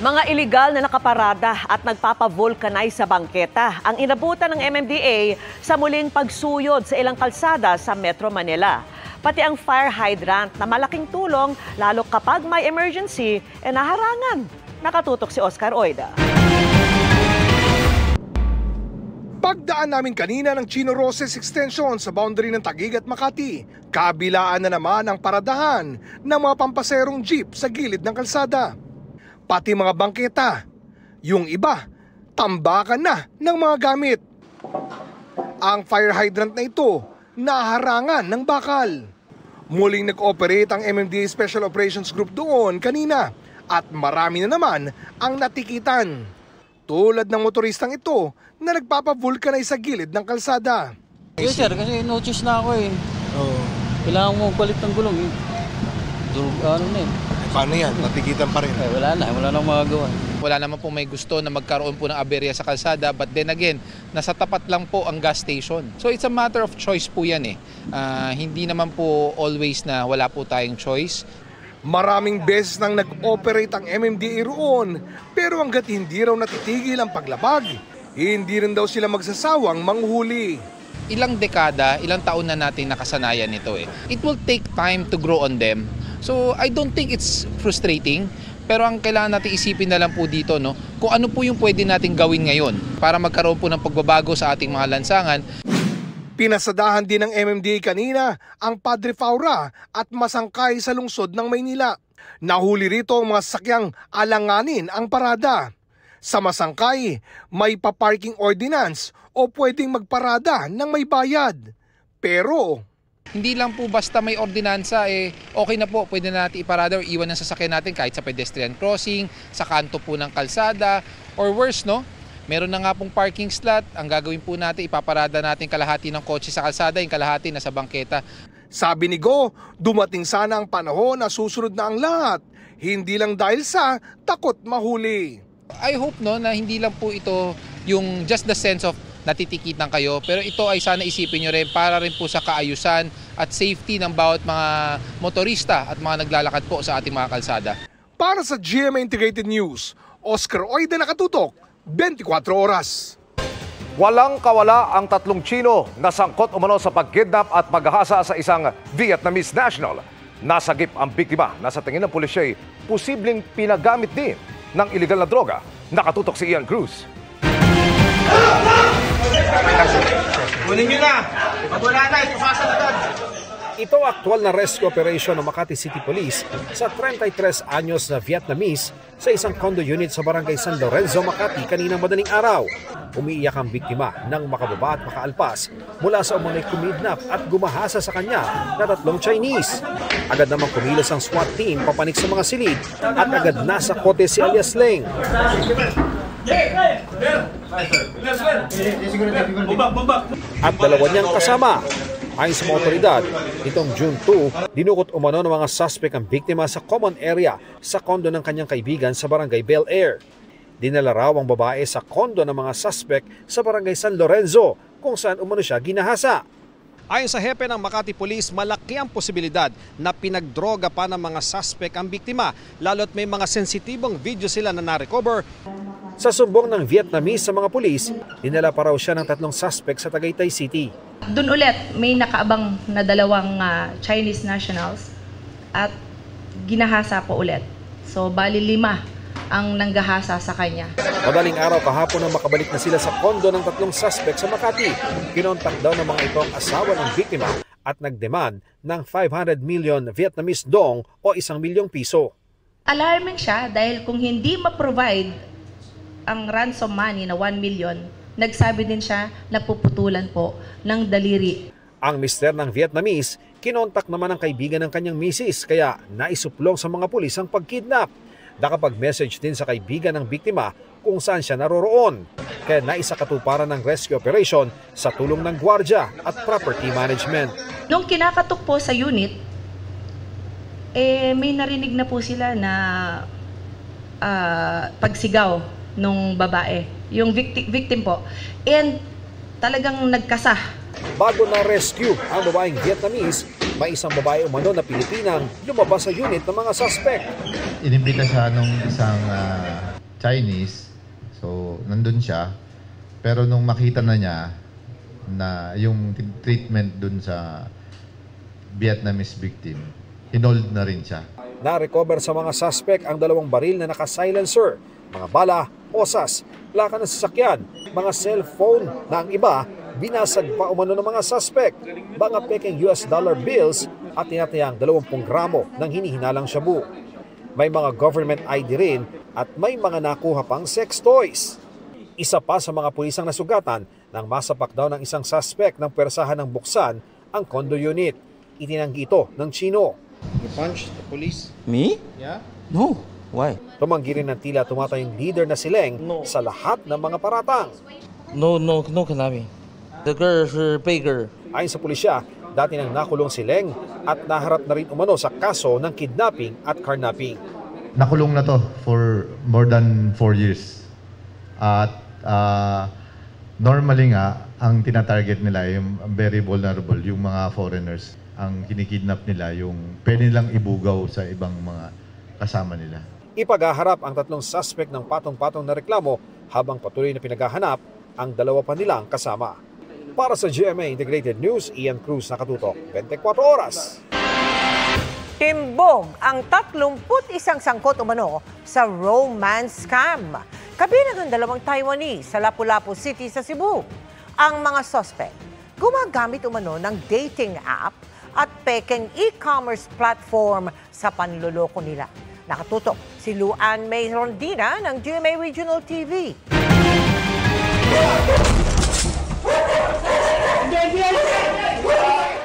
Mga iligal na nakaparada at nagpapavulcanize sa bangketa ang inabutan ng MMDA sa muling pagsuyod sa ilang kalsada sa Metro Manila. Pati ang fire hydrant na malaking tulong lalo kapag may emergency naharangan. Nakatutok si Oscar Oida. Pagdaan namin kanina ng Chino Roses Extension sa boundary ng Taguig at Makati, kabilaan na naman ang paradahan ng mga pampaserong jeep sa gilid ng kalsada. Pati mga bangketa, yung iba, tambakan na ng mga gamit. Ang fire hydrant na ito, naharangan ng bakal. Muling nag-operate ang MMDA Special Operations Group doon kanina at marami na naman ang natikitan. Tulad ng motoristang ito na nagpapavulcanize sa gilid ng kalsada. Yes sir, kasi no choice na ako eh. Kailangan mo palit ng gulong eh. Ano na eh. Paano yan? Natikitan pa rin? Wala na magagawa. Wala naman po may gusto na magkaroon po ng aberya sa kalsada, but then again, nasa tapat lang po ang gas station. So it's a matter of choice po yan eh. Hindi naman po always na wala po tayong choice. Maraming beses nang nag-operate ang MMDA roon, pero hanggat hindi raw natitigil ang paglabag, hindi rin daw sila magsasawang manghuli. Ilang dekada, ilang taon na natin nakasanayan nito eh. It will take time to grow on them. So I don't think it's frustrating, pero ang kailangan natin isipin na lang po dito, no, kung ano po yung pwede natin gawin ngayon para magkaroon po ng pagbabago sa ating mga lansangan. Pinasadahan din ng MMDA kanina ang Padre Faura at Masangkay sa lungsod ng Maynila. Nahuli rito ang mga sakyang alanganin ang parada. Sa masangkay, may pa-parking ordinance o pwedeng magparada ng may bayad. Pero hindi lang po basta may ordinansa, okay na po, pwede na natin iparada o iwan ng sasakyan natin kahit sa pedestrian crossing, sa kanto po ng kalsada, or worse, no? Meron na nga pong parking slot, ang gagawin po natin, ipaparada natin kalahati ng kotse sa kalsada, yung kalahati nasa bangketa. Sabi ni Go, dumating sana ang panahon na susunod na ang lahat, hindi lang dahil sa takot mahuli. I hope na hindi lang po ito yung just the sense of natitikitan kayo, pero ito ay sana isipin nyo rin para rin po sa kaayusan at safety ng bawat mga motorista at mga naglalakad po sa ating mga kalsada. Para sa GMA Integrated News, Oscar Oida, nakatutok, 24 oras. Walang kawala ang 3 Chino na sangkot umano sa pagkidnap at paghahasa sa isang Vietnamese national. Nasagip ang biktima na sa tingin ng pulisya ay posibleng pinagamit din ng iligal na droga. Nakatutok si Ian Cruz. Kunin nyo na! Pag wala na, ipasagad! Ito aktual na rescue operation ng Makati City Police sa 33 anyos na Vietnamese sa isang condo unit sa barangay San Lorenzo, Makati kaninang madaling araw. Umiiyak ang biktima nang makababa at makaalpas mula sa umunay kumidnap at gumahasa sa kanya na 3 Chinese. Agad namang kumilos ang SWAT team papanik sa mga silid at agad nasa kote si alias Leng. At dalawa niyang kasama. Ayon sa mga otoridad, nitong June 2, dinukot umano ng mga suspect ang biktima sa common area sa kondo ng kanyang kaibigan sa barangay Bel Air. Dinala raw ang babae sa kondo ng mga suspect sa barangay San Lorenzo kung saan umano siya ginahasa. Ayon sa hepe ng Makati Police, malaki ang posibilidad na pinagdroga pa ng mga suspect ang biktima, lalo't may mga sensitibong video sila na na-recover. Sa sumbong ng Vietnamese sa mga pulis, dinala pa raw siya ng 3 suspect sa Tagaytay City. Doon ulit, may nakaabang na 2 Chinese nationals at ginahasa po ulit. So, bali 5 ang nanggahasa sa kanya. Madaling araw kahapon nang makabalik na sila sa kondo ng 3 suspect sa Makati. Kinontak daw ng mga ito ang asawa ng biktima at nagdemand ng 500 million Vietnamese dong o 1 milyong piso. Alarming siya dahil kung hindi ma-provide ang ransom money na 1 million, nagsabi din siya na puputulan po ng daliri. Ang mister ng Vietnamese, kinontak naman ang kaibigan ng kanyang misis kaya naisuplong sa mga pulis ang pagkidnap. Nakapag-message din sa kaibigan ng biktima kung saan siya naroroon. Kaya naisakatuparan ng rescue operation sa tulong ng gwardya at property management. Nung kinakatok po sa unit, may narinig na po sila na pagsigaw nung babae, yung victim po. And talagang nagkasa. Bago na rescue ang babaeng Vietnamese, may isang babae umano na Pilipinang lumabas sa unit ng mga suspect. Inimbita siya nung isang Chinese, so nandun siya. Pero nung makita na niya na yung treatment dun sa Vietnamese victim, hinold na rin siya. Na-recover sa mga suspect ang 2 baril na naka-silencer, mga bala, osas, plaka ng sasakyan, mga cellphone na ang iba binasag pa umano ng mga suspect, mga peking US dollar bills at tinatayang 20 gramo ng hinihinalang shabu. May mga government ID rin at may mga nakuha pang sex toys. Isa pa sa mga pulisang nasugatan nang masapak daw ng isang suspect ng pwersahan ng buksan ang condo unit. Itinanggi ito ng Chino. You punched the police? Me? Yeah? No. Why? Tumanggi rin ng tila tumatayong leader na si Leng sa lahat ng mga paratang. No, Kanami. The girl, her baker. Ayon sa pulisya, dati nang nakulong si Leng at naharap na rin umano sa kaso ng kidnapping at carnapping. Nakulong na to for more than 4 years. At normally nga, ang tinatarget nila yung very vulnerable, yung mga foreigners. Ang kinikidnap nila yung pwede nilang ibugaw sa ibang mga kasama nila. Ipaghaharap ang 3 suspect ng patong-patong na reklamo habang patuloy na pinaghahanap ang 2 pa nilang kasama. Para sa GMA Integrated News, Ian Cruz, nakatutok, 24 oras. Timbog ang 31 sangkot umano sa romance scam. Kabilang ang 2 Taiwanese sa Lapu-Lapu City sa Cebu. Ang mga suspect, gumagamit umano ng dating app at pekeng e-commerce platform sa panloloko nila. Nakatutok si Si Luan May Rondina ng GMA Regional TV.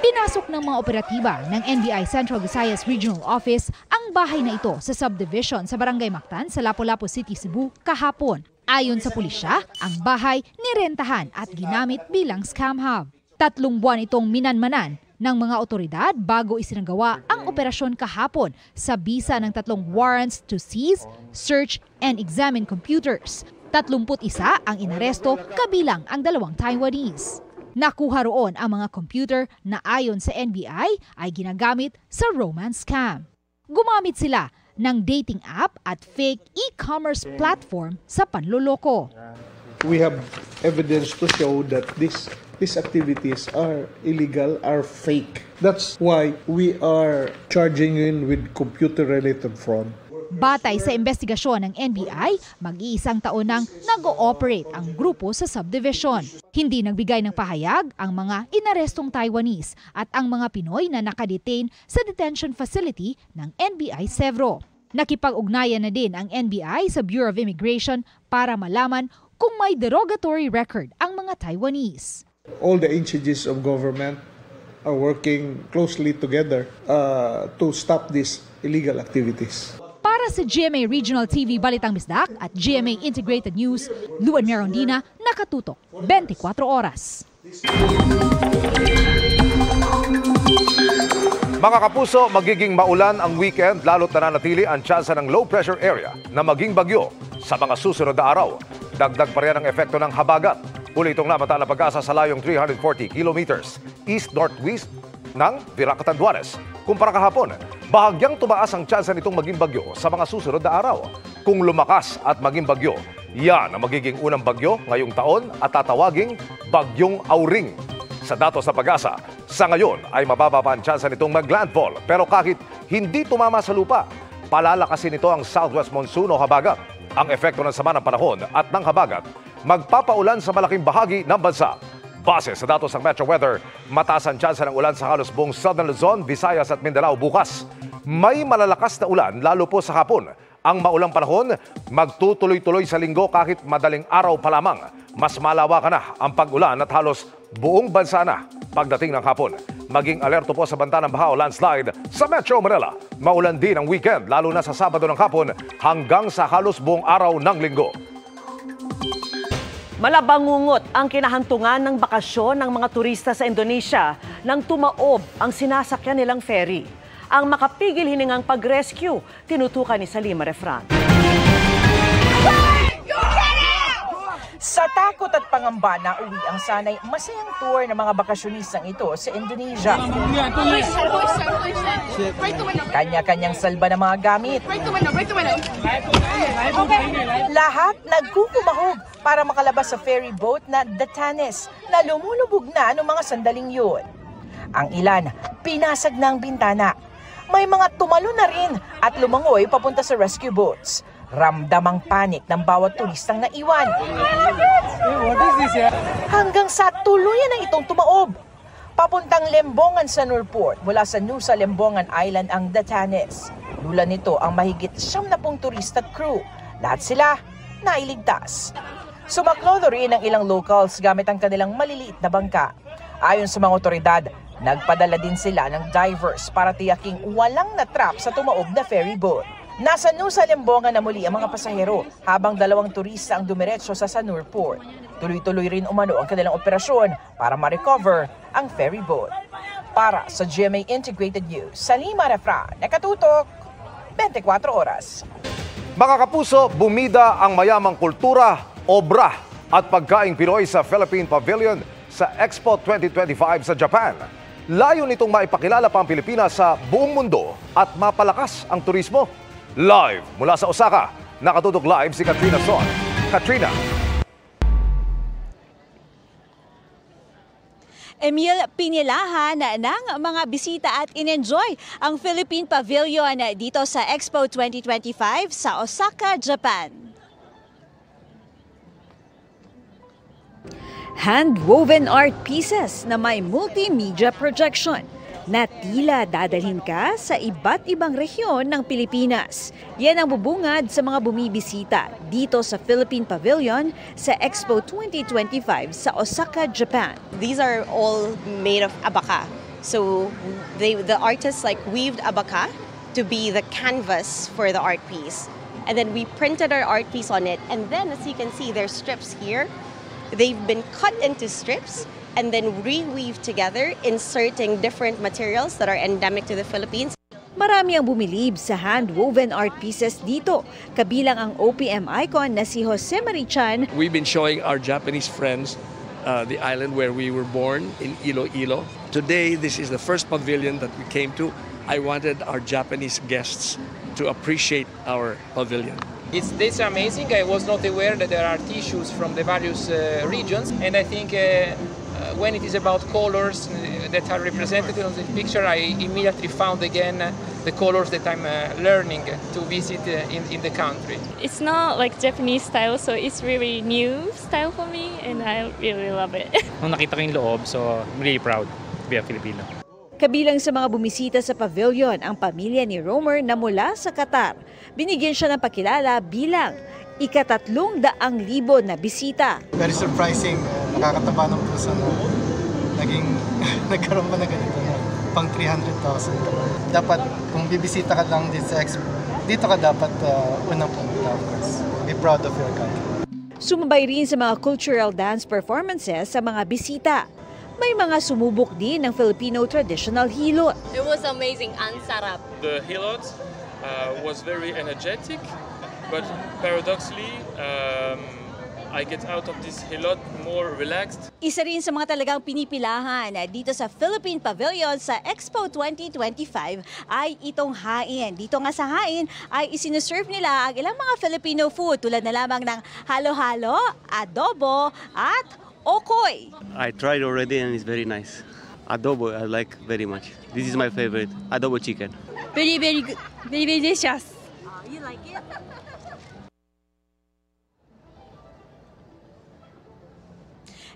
Pinasok ng mga operatiba ng NBI Central Visayas Regional Office ang bahay na ito sa subdivision sa Barangay Mactan sa Lapu-Lapu City, Cebu kahapon. Ayon sa pulisya, ang bahay nirentahan at ginamit bilang scam hub. 3 buwan itong minanmanan ng mga otoridad bago isinagawa ang operasyon kahapon sa bisa ng 3 warrants to seize, search, and examine computers. 31 ang inaresto kabilang ang 2 Taiwanese. Nakuha roon ang mga computer na ayon sa NBI ay ginagamit sa romance scam. Gumamit sila ng dating app at fake e-commerce platform sa panloloko. We have evidence to show that these activities are illegal, are fake. That's why we are charging in with computer-related fraud. Batay sa investigasyon ng NBI, mag-iisang taon nang nag-ooperate ang grupo sa subdivision. Hindi nagbigay ng pahayag ang mga inarestong Taiwanese at ang mga Pinoy na nakadetain sa detention facility ng NBI Sevro. Nakipag-ugnayan na din ang NBI sa Bureau of Immigration para malaman kung may derogatory record ang mga Taiwanese. All the agencies of government are working closely together to stop these illegal activities. Para sa GMA Regional TV Balitang Bisdak at GMA Integrated News, Luan May Rondina, nakatutok 24 oras. Mga kapuso, magiging maulan ang weekend lalo't nananatili ang tsansa ng low pressure area na maging bagyo sa mga susunod na araw. Dagdag pa rin ang epekto ng habagat. Uli itong namata na pag-asa sa layong 340 kilometers east-northwest ng Virac, Catanduanes. Kumpara kahapon, bahagyang tumaas ang tsansa nitong maging bagyo sa mga susunod na araw. Kung lumakas at maging bagyo, yan ang magiging unang bagyo ngayong taon at tatawaging Bagyong Auring. Sa datos sa pag-asa, sa ngayon ay mababa pa ang tsansa nitong mag-landfall. Pero kahit hindi tumama sa lupa, palalakasin nito ang southwest monsoon o habagat. Ang epekto ng sama ng panahon at ng habagat, magpapaulan sa malaking bahagi ng bansa. Base sa datos ng Metro Weather, mataas ang tsansa ng ulan sa halos buong Southern Luzon, Visayas at Mindanao bukas. May malalakas na ulan lalo po sa hapon. Ang maulang panahon, magtutuloy-tuloy sa linggo kahit madaling araw pa lamang. Mas malawakan na ang pag-ulan at halos buong bansa na pagdating ng hapon. Maging alerto po sa banta ng baha o landslide sa Metro Manila. Maulan din ang weekend lalo na sa Sabado ng hapon hanggang sa halos buong araw ng linggo. Malabangungot ang kinahantungan ng bakasyon ng mga turista sa Indonesia nang tumaob ang sinasakyan nilang ferry. Ang makapigil hiningang pag-rescue, tinutukan ni Salima Refran. Sa takot at pangamba na uwi ang sanay masayang tour ng mga bakasyonistang ito sa Indonesia. Kanya-kanyang salba ng mga gamit. Lahat nagkukumahog para makalabas sa ferry boat na Datanes na lumulubog na noong mga sandaling yun. Ang ilan, pinasag na ang bintana. May mga tumalo na rin at lumangoy papunta sa rescue boats. Ramdam ang panik ng bawat turistang naiwan. Hanggang sa tuluyan na itong tumaob. Papuntang Lembongan sa Nurport mula sa Nusa Lembongan Island ang Datanes. Lula nito ang mahigit 70 turista at crew. Lahat sila nailigtas. Sumaklodo rin ang ilang locals gamit ang kanilang maliliit na bangka. Ayon sa mga otoridad, nagpadala din sila ng divers para tiyaking walang natrap sa tumaob na ferry boat. Nasa Nusa Lembongan na muli ang mga pasahero habang 2 turista ang dumiretso sa Sanur Port. Tuloy-tuloy rin umano ang kanilang operasyon para ma-recover ang ferry boat. Para sa GMA Integrated News, Salima Refran, nakatutok 24 oras. Mga kapuso, bumida ang mayamang kultura, obra at pagkaing Pinoy sa Philippine Pavilion sa Expo 2025 sa Japan. Layo nitong maipakilala pa ang Pilipinas sa buong mundo at mapalakas ang turismo. Live mula sa Osaka, nakatutok live si Katrina Son. Katrina. Emil, pinilahan ng mga bisita at in-enjoy ang Philippine Pavilion dito sa Expo 2025 sa Osaka, Japan. Hand-woven art pieces na may multimedia projection. na tila dadalhin ka sa iba't ibang rehiyon ng Pilipinas. Yan ang bubungad sa mga bumibisita dito sa Philippine Pavilion sa Expo 2025 sa Osaka, Japan. These are all made of abaca. So the artists weaved abaca to be the canvas for the art piece. And then we printed our art piece on it. And then, as you can see, there's strips here. They've been cut into strips and then reweaved together, inserting different materials that are endemic to the Philippines. Marami ang bumilib sa hand-woven art pieces dito, kabilang ang OPM icon na si Jose Marichan. We've been showing our Japanese friends the island where we were born in Iloilo. Today, this is the first pavilion that we came to. I wanted our Japanese guests to appreciate our pavilion. It's amazing. I was not aware that there are tissues from the various regions, and I think when it is about colors that are represented in the picture, I immediately found again the colors that I'm learning to visit in the country. It's not like Japanese style, so it's really new style for me, and I really love it. Nung nakita ko yung loob, so I'm really proud to be a Filipino. Kabilang sa mga bumisita sa pavilion ang pamilya ni Romer na mula sa Qatar. Binigyan siya ng pakilala bilang ika-300,000 na bisita. Very surprising, nakakataba ng puso na nagkaroon pa na ganito na pang 300,000. Dapat kung bibisita ka lang dito sa Expo, dito ka dapat unang pumunta, of course. Be proud of your country. Sumabay rin sa mga cultural dance performances sa mga bisita. May mga sumubok din ng Filipino traditional hilot. It was amazing, ang sarap. The hilot was very energetic, but paradoxically, I get out of this hilot more relaxed. Isa rin sa mga talagang pinipilahan dito sa Philippine Pavilion sa Expo 2025 ay itong hain. Dito nga sa hain ay isinuserve nila ang ilang mga Filipino food tulad na lamang ng halo-halo, adobo at okoy. I tried already and it's very nice. Adobo I like very much. This is my favorite, adobo chicken. Very, very good. Very, very delicious. You like it?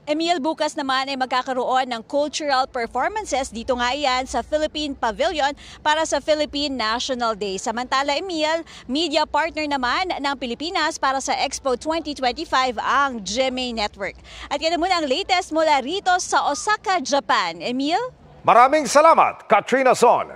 Emil, bukas naman ay magkakaroon ng cultural performances dito nga iyan sa Philippine Pavilion para sa Philippine National Day. Samantala, Emil, media partner naman ng Pilipinas para sa Expo 2025 ang GMA Network. At yan muna ang latest mula rito sa Osaka, Japan. Emil? Maraming salamat, Katrina Son.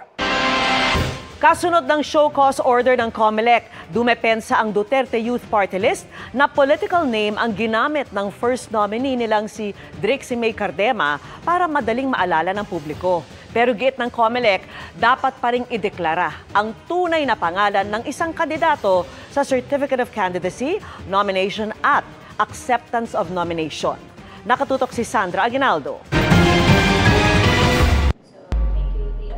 Kasunod ng show cause order ng COMELEC, dumepensa ang Duterte Youth Party List na political name ang ginamit ng first nominee nilang si Drixie May Cardema para madaling maalala ng publiko. Pero giit ng COMELEC, dapat pa ring ideklara ang tunay na pangalan ng isang kandidato sa Certificate of Candidacy, Nomination at Acceptance of Nomination. Nakatutok si Sandra Aguinaldo.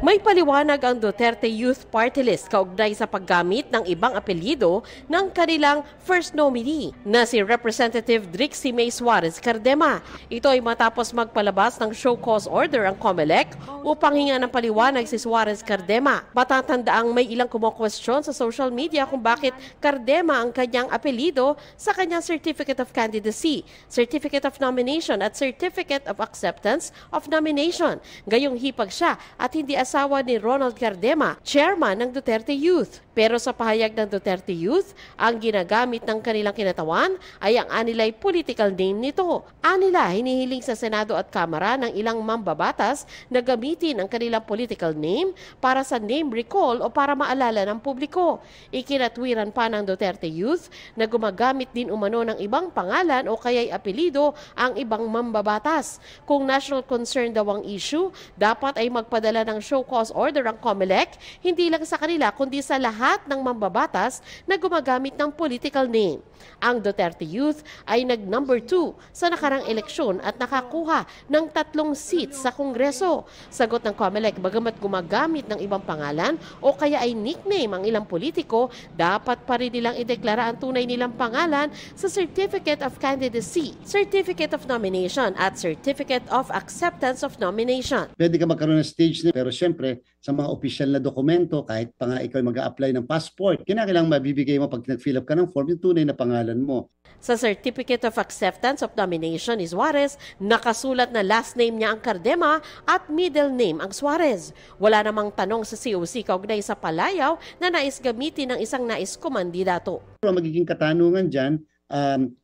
May paliwanag ang Duterte Youth Party List kaugnay sa paggamit ng ibang apelyido ng kanilang first nominee na si Representative Drixie May Suarez Cardema. Ito ay matapos magpalabas ng show cause order ang COMELEC upang hinga ng paliwanag si Suarez Cardema. Matatandaang may ilang kumukwestiyon sa social media kung bakit Cardema ang kanyang apelyido sa kanyang Certificate of Candidacy, Certificate of Nomination at Certificate of Acceptance of Nomination. Gayong hipag siya at hindi asawa ni Ronald Cardema, chairman ng Duterte Youth. Pero sa pahayag ng Duterte Youth, ang ginagamit ng kanilang kinatawan ay ang anilay political name nito. Anila hinihiling sa Senado at Kamara ng ilang mambabatas na gamitin ang kanilang political name para sa name recall o para maalala ng publiko. Ikinatwiran pa ng Duterte Youth na gumagamit din umano ng ibang pangalan o kaya'y apelido ang ibang mambabatas. Kung national concern daw ang issue, dapat ay magpadala ng show cause order ang COMELEC, hindi lang sa kanila kundi sa lahat ng mambabatas na gumagamit ng political name. Ang Duterte Youth ay nag-number 2 sa nakarang eleksyon at nakakuha ng 3 seats sa Kongreso. Sagot ng COMELEC, bagamat gumagamit ng ibang pangalan o kaya ay nickname ang ilang politiko, dapat pa rin nilang ideklara ang tunay nilang pangalan sa Certificate of Candidacy, Certificate of Nomination at Certificate of Acceptance of Nomination. Pwede ka magkaroon ng stage name, pero syempre sa mga opisyal na dokumento, kahit pa nga ikaw mag-a-apply ng passport, kinakailangan mabibigay mo pag nag-fill up ka ng form yung tunay na pangalan pangalan mo. Sa Certificate of Acceptance of Nomination ni Suarez, nakasulat na last name niya ang Cardema at middle name ang Suarez. Wala namang tanong sa COC kaugnay sa palayaw na nais gamitin ng isang nais kumandidato. Ang magiging katanungan dyan,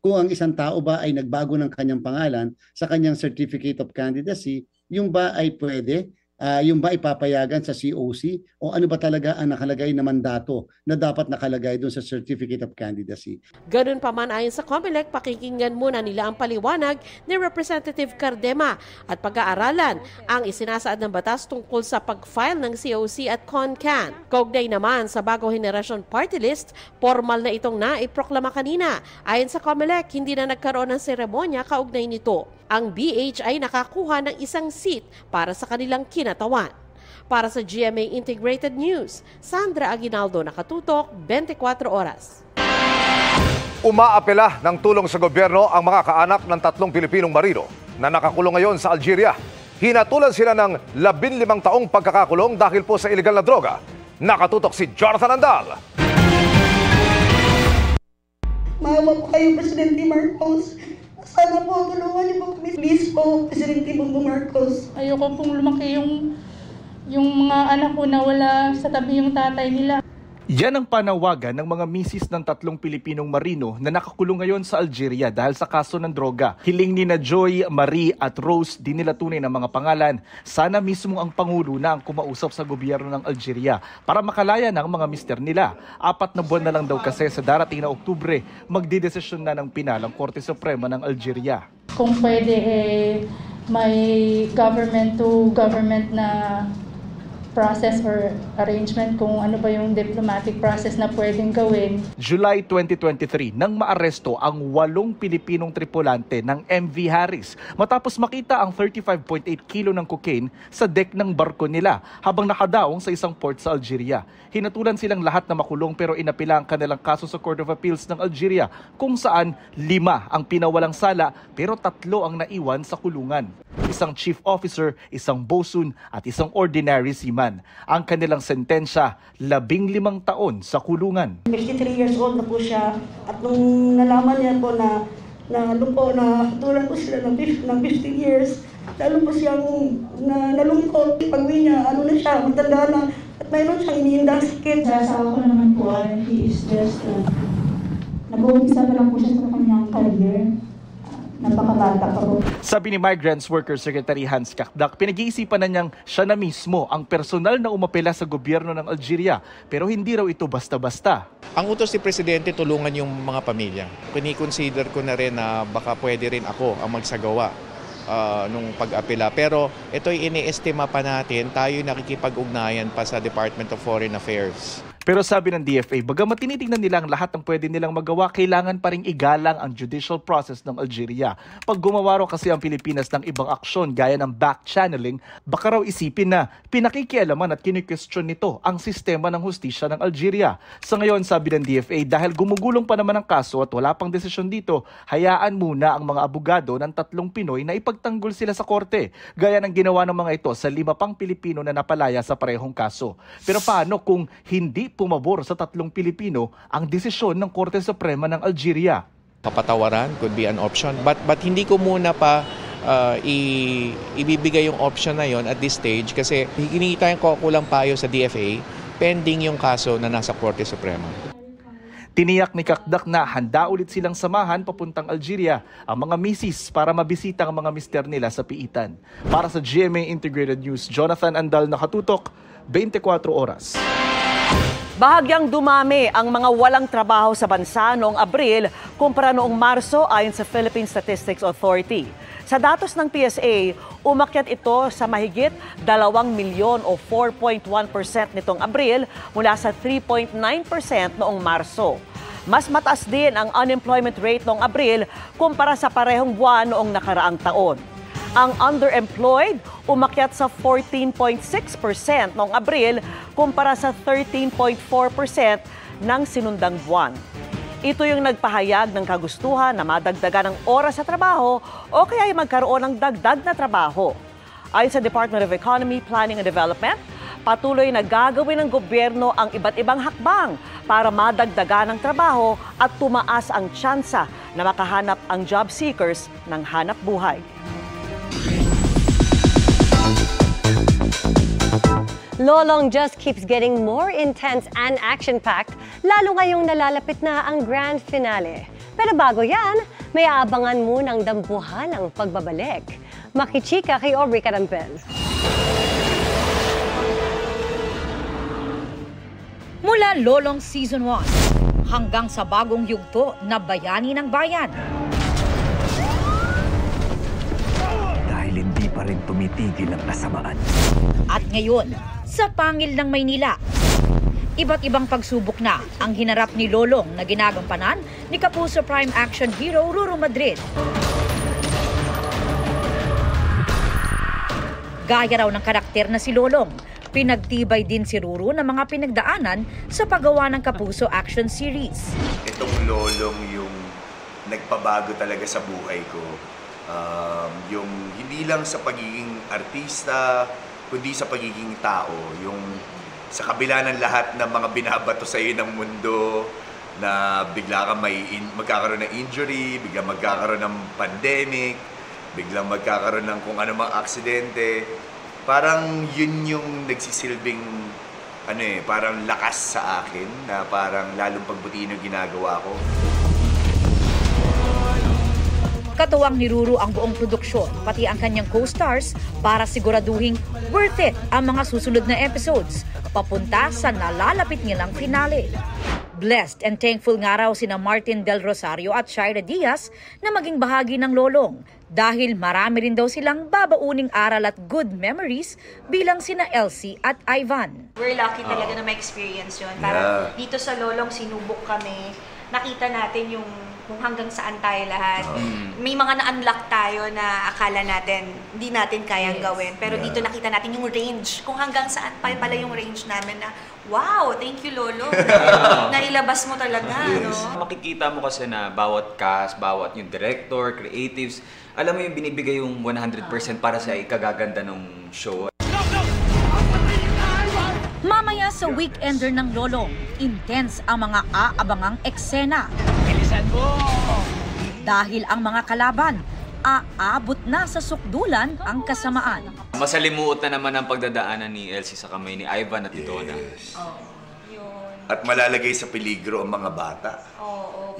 kung ang isang tao ba ay nagbago ng kanyang pangalan sa kanyang Certificate of Candidacy, yung ba ay pwede? Yung ba ipapayagan sa COC o ano ba talaga ang nakalagay na mandato na dapat nakalagay doon sa Certificate of Candidacy. Ganun pa man ayon sa COMELEC, pakikinggan muna nila ang paliwanag ni Representative Cardema at pag-aaralan ang isinasaad ng batas tungkol sa pag-file ng COC at CONCAN. Kaugnay naman sa bagong henerasyon party list, formal na itong naiproklama kanina. Ayon sa COMELEC, hindi na nagkaroon ng seremonya kaugnay nito. Ang BH ay nakakuha ng isang seat para sa kanilang kinatawan. Para sa GMA Integrated News, Sandra Aguinaldo, nakatutok, 24 oras. Umaapela ng tulong sa gobyerno ang mga kaanak ng 3 Pilipinong marino na nakakulong ngayon sa Algeria. Hinatulan sila ng 15 taong pagkakakulong dahil po sa iligal na droga. Nakatutok si Jonathan Andal. Maawa po kayo, Presidente Marcos. Sana po, tulungan niyo po kami. Please po, Presidente Bongbong Marcos. Ayoko pong lumaki yung mga anak ko na wala sa tabi yung tatay nila. Yan ang panawagan ng mga misis ng 3 Pilipinong marino na nakakulong ngayon sa Algeria dahil sa kaso ng droga. Hiling ni na Joy, Marie at Rose, di nila tunay ng mga pangalan. Sana mismo ang Pangulo na ang kumausap sa gobyerno ng Algeria para makalaya ng mga mister nila. 4 na buwan na lang daw kasi sa darating na Oktubre, magdidesisyon na ng pinalang Korte Suprema ng Algeria. Kung pwede may government to government na process or arrangement kung ano ba yung diplomatic process na pwedeng gawin. July 2023 nang maaresto ang 8 Pilipinong tripulante ng MV Harris matapos makita ang 35.8 kilo ng cocaine sa deck ng barko nila habang nakadaong sa isang port sa Algeria. Hinatulan silang lahat na makulong pero inapila ang kanilang kaso sa Court of Appeals ng Algeria kung saan 5 ang pinawalang sala pero 3 ang naiwan sa kulungan. Isang chief officer, isang bosun at isang ordinary seaman. Ang kanilang sentensya, 15 taon sa kulungan. 53 years old na po siya at nung nalaman niya po na hatulan po sila ng 15 years, lalo po siyang nalungkot. Pag-uwi niya, matanda na at mayroon siyang iniindang sakit. Sa asawa ko naman po, he is just nag-uumpisa pa lang po siya sa kanyang career. Napakabata pa po. Sabi ni Migrants Workers Secretary Hans Kakdak, pinag-iisipan na niyang siya na mismo ang personal na umapela sa gobyerno ng Algeria pero hindi raw ito basta-basta. Ang utos ni Presidente tulungan yung mga pamilya. Kini-consider ko na rin na baka pwede rin ako ang magsagawa nung pag-apela. Pero ito ay iniestima pa natin, tayo nakikipag-ugnayan pa sa Department of Foreign Affairs. Pero sabi ng DFA, bagamat tinitingnan nila ang lahat ng pwede nilang magawa, kailangan pa rin igalang ang judicial process ng Algeria. Pag gumawa raw kasi ang Pilipinas ng ibang aksyon gaya ng back-channeling, baka raw isipin na pinakikialaman at kini-question nito ang sistema ng hustisya ng Algeria. Sa ngayon, sabi ng DFA, dahil gumugulong pa naman ang kaso at wala pang desisyon dito, hayaan muna ang mga abogado ng 3 Pinoy na ipagtanggol sila sa korte, gaya ng ginawa ng mga ito sa 5 pang Pilipino na napalaya sa parehong kaso. Pero paano kung hindi pumabor sa 3 Pilipino ang desisyon ng Korte Suprema ng Algeria? Kapatawaran could be an option but hindi ko muna pa ibibigay yung option na yon at this stage kasi hihingi tayong kulang payo sa DFA pending yung kaso na nasa Korte Suprema. Tiniyak ni Kakdak na handa ulit silang samahan papuntang Algeria ang mga misis para mabisita ang mga mister nila sa piitan. Para sa GMA Integrated News, Jonathan Andal, nakatutok, 24 oras. Bahagyang dumami ang mga walang trabaho sa bansa noong Abril kumpara noong Marso ayon sa Philippine Statistics Authority. Sa datos ng PSA, umakyat ito sa mahigit 2 milyon o 4.1% nitong Abril mula sa 3.9% noong Marso. Mas mataas din ang unemployment rate noong Abril kumpara sa parehong buwan noong nakaraang taon. Ang underemployed umakyat sa 14.6% noong Abril kumpara sa 13.4% ng sinundang buwan. Ito yung nagpahayag ng kagustuhan na madagdagan ng oras sa trabaho o kaya ay magkaroon ng dagdag na trabaho. Ayon sa Department of Economy, Planning and Development, patuloy na gagawin ng gobyerno ang iba't ibang hakbang para madagdagan ang trabaho at tumaas ang tsansa na makahanap ang job seekers ng hanap buhay. Lolong just keeps getting more intense and action-packed, lalo ngayong nalalapit na ang grand finale. Pero bago yan, may aabangan munang dambuhan ang pagbabalik. Makichika kay Aubrey Carampel. Mula Lolong Season 1 hanggang sa bagong yugto na Bayani ng Bayan. Dahil hindi pa rin tumitigil ang kasamaan. At ngayon, sa Pangil ng Maynila, iba't ibang pagsubok na ang hinarap ni Lolong na ginagampanan ni Kapuso Prime Action Hero Ruru Madrid. Gaya raw ng karakter na si Lolong, pinagtibay din si Ruru ng mga pinagdaanan sa paggawa ng Kapuso Action Series. Itong Lolong yung nagpabago talaga sa buhay ko. Yung hindi lang sa pagiging artista, kundi sa pagiging tao. Yung sa kabila ng lahat ng mga binabato sa iyo ng mundo, na bigla ka magkakaroon ng injury, bigla magkakaroon ng pandemic, biglang magkakaroon ng kung ano mga aksidente. Parang yun yung nagsisilbing parang lakas sa akin na parang lalong pagbutihin yung ginagawa ko. Katuwang ni Ruru ang buong produksyon, pati ang kanyang co-stars para siguraduhing worth it ang mga susunod na episodes, papunta sa nalalapit nilang finale. Blessed and thankful nga raw sina Martin Del Rosario at Shaira Diaz na maging bahagi ng Lolong dahil marami rin daw silang babauning aral at good memories bilang sina Elsie at Ivan. We're lucky talaga na may experience yun. Parang dito sa Lolong sinubok kami, nakita natin yung kung hanggang saan tayo lahat. May mga na-unlock tayo na akala natin hindi natin kayang gawin. Pero dito nakita natin yung range. Kung hanggang saan pa pala yung range namin na, wow, thank you Lolo. Nailabas mo talaga. No? Makikita mo kasi na bawat cast, bawat yung director, creatives, alam mo yung binibigay yung 100% para sa ikagaganda ng show. Mamaya sa weekender ng Lolong, intense ang mga aabangang eksena. Bilisan mo! Dahil ang mga kalaban, aabot na sa sukdulan ang kasamaan. Masalimuot na naman ang pagdadaanan ni Elsie sa kamay ni Ivan at Donna. At malalagay sa peligro ang mga bata.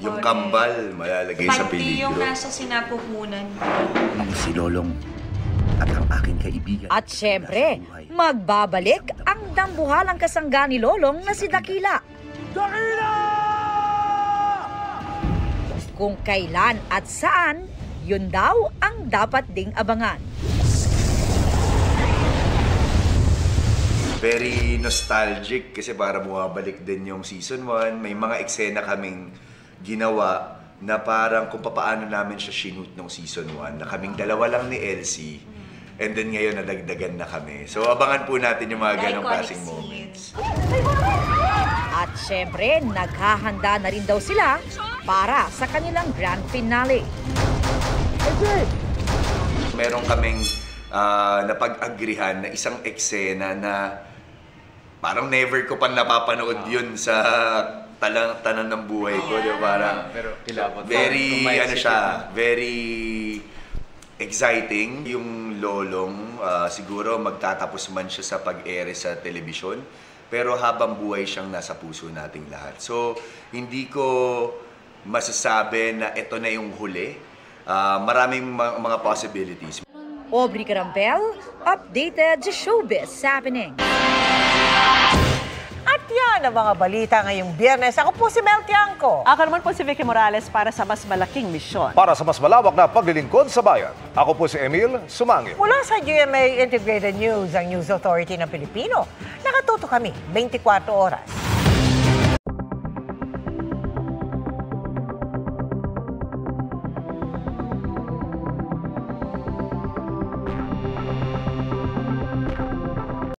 Yung kambal, malalagay sa peligro. Yung nasa sinapupunan. Si Lolong at ang aking kaibigan. At syempre, magbabalik ang dambuhalang kasangga ni Lolong na si Dakila. Dakila! Kung kailan at saan, yun daw ang dapat ding abangan. Very nostalgic kasi para bumabalik din yung season 1. May mga eksena kaming ginawa na parang kung paano namin siya shoot nung season 1. Na kaming dalawa lang ni Elsie. And then ngayon nadagdagan na kami. So abangan po natin yung mga ganong klaseng moments. At syempre, naghahanda na rin daw sila para sa kanilang grand finale. Meron kaming napag-agrihan na isang eksena na parang never ko pa napapanood yun sa tanan ng buhay ko. Diba? Parang very, very exciting. Yung Lolong, siguro magtatapos man siya sa pag-ere sa telebisyon, pero habang buhay siyang nasa puso nating lahat. So, hindi ko masasabi na ito na yung huli. Maraming mga possibilities. Aubrey Carampel, updated sa showbiz happening. At yan ang mga balita ngayong Biyernes. Ako po si Mel Tiangco. Ako naman po si Vicky Morales para sa mas malaking misyon. Para sa mas malawak na paglilingkod sa bayan, ako po si Emil Sumangil. Mula sa GMA Integrated News, ang News Authority ng Pilipino. Nakatuto kami 24 oras.